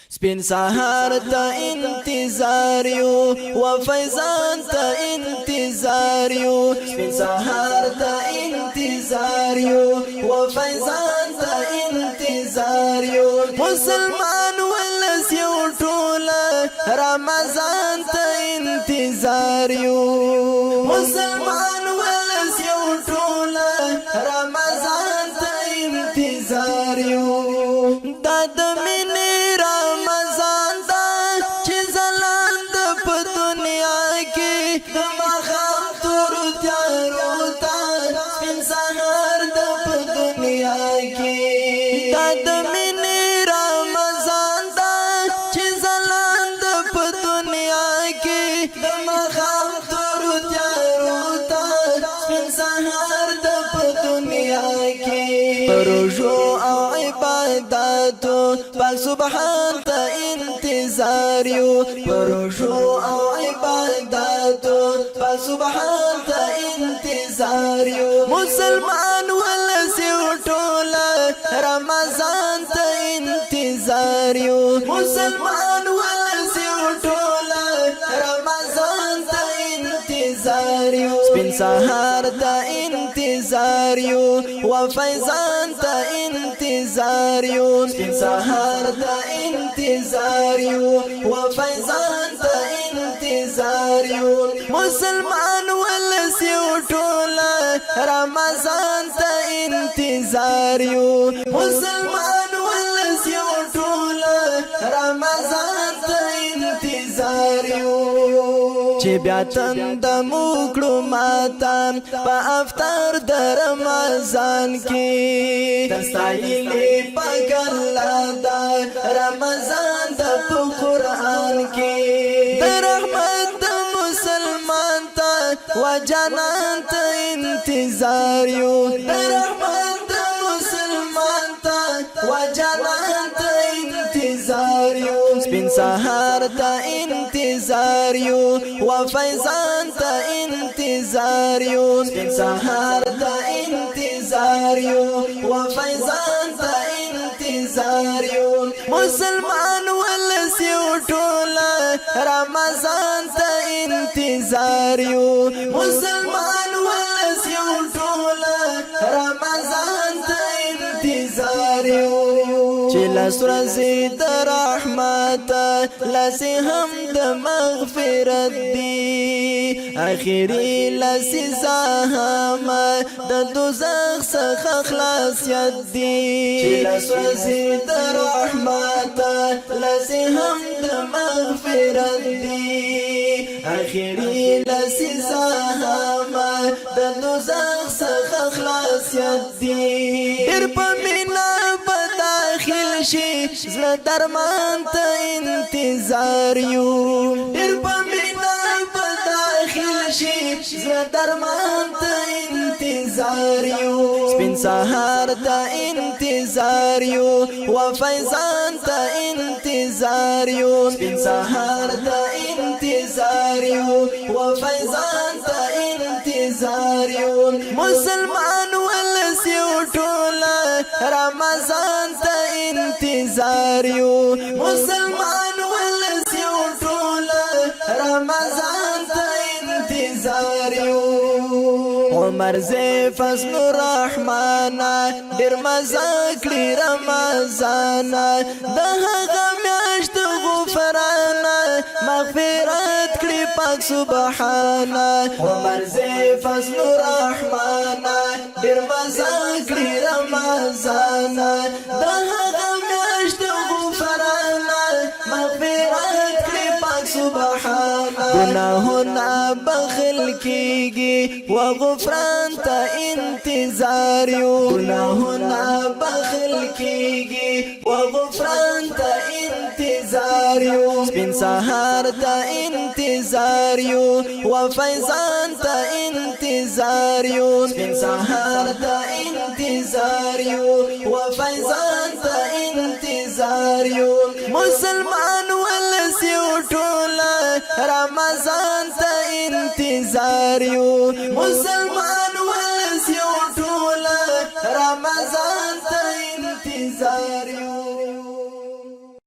سپین سهار ته انتظار یو و فیضان ته انتظار یو سپین سهار ته انتظار یو و فیضان ته انتظار یو مسلمان ولس یو ټول رمضان ته انتظار یو مسلمان ولس یو ټول رمضان ته انتظار یو دا د مینې رمضان دا چې ځلانده په دنیا کې د ماښام تور تیارو ته سپین سهار ده په دنیا کې دا د مینې رمضان دا چې ځلانده په دنیا کې د ماښام تور تیارو ته سپین سهار ده په دنیا کې روزو او عباداتو پاک سبحان ته انتظار یو روزو او عباداتو پاک سبحان ته انتظار یو مسلمان ولس یو ټول رمضان ته انتظار یو مسلمان ولس یو ټول رمضان ته انتظار یو سپین سهار ته انتظار یو و فیضان ته انتظار یو سپین سهار ته انتظار یو و فیضان ته انتظار یو مسلمان ولس یو ټول رمضان ته انتظار یو مسلمان ولس یو ټول رمضان ته انتظار یو چې بیا تند موکړو ماتا په افطار د رمضان کې تستایلی پاک الله دا رمضان د قرآن کې د رحمت د مسلمان ته و جانان ته انتظار یو د رحمت د مسلمان ته و جانان ته انتظار یو سپین سهار ته انتظار یو و فیضان ته انتظار یو سپین سهار ته انتظار یو و فیضان ته انتظار یو مسلمان ولس یو ټول رمضان ته انتظار یو مسلمان ولس یو ټول رمضان ته انتظار یو چې لاس ورځې د رحمت لاسې هم د مغفرت دی اخري لاسې زهم د دوزخ څخه خلاصیت دی چې لاس ورځې د رحمت لاسې هم د مغفرت دی اخري لاسې زهم د دوزخ څخه خلاصیت دی ډېر په مینه شي زړه درمان ته انتظار یو ډېر په مینه په داخل شي زړه درمان ته انتظار یو سپین سهار ته انتظار یو و فیضان ته انتظار یو سپین سهار ته انتظار یو و فیضان ته انتظار یو مسلمان ولس یو ټول رمضان ته انتظار یو مسلمان ولس یو ټول رمضان ته انتظار یو عمر زی فضل الرحمن ډېر مزه کړي رمضان د هغه میاشت غفران مغفرت کړي پاک سبحان عمر زی فضل الرحمن ډېر مزه کړي رمضان د هغه میاشت غفران مغفرت کړي پاک سبحان گناهونه بخل کیږي و غفران ته انتظار یو گناهونه بخل کیږي و غفران ته انتظار یو سپین سهار ته انتظار یو و فیضان ته انتظار یو سپین سهار ته انتظار یو و فیضان ته انتظار یو مسلمان ولس یو ټول رمضان ته انتظار یو مسلمان ولس یو ټول رمضان ته انتظار یو